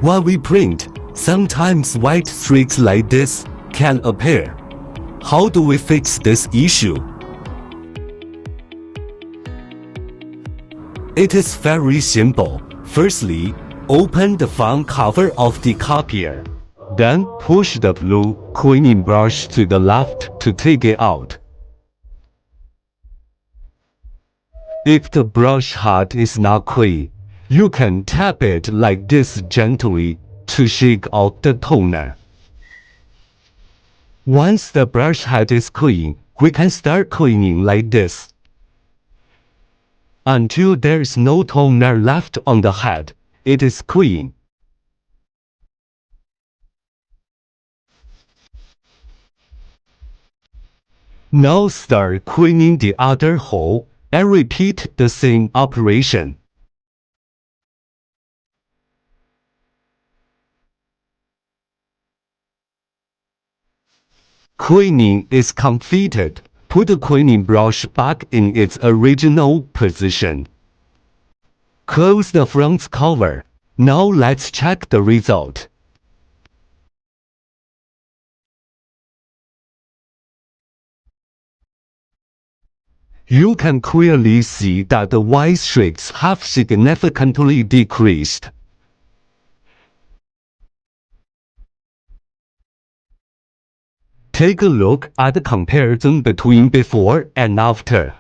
While we print, sometimes white streaks like this can appear. How do we fix this issue? It is very simple. Firstly, open the front cover of the copier. Then push the blue cleaning brush to the left to take it out. If the brush head is not clean, you can tap it like this gently to shake out the toner. Once the brush head is clean, we can start cleaning like this. Until there is no toner left on the head, it is clean. Now start cleaning the other hole and repeat the same operation. Cleaning is completed. Put the cleaning brush back in its original position. Close the front cover. Now let's check the result. You can clearly see that the white streaks have significantly decreased. Take a look at the comparison between before and after.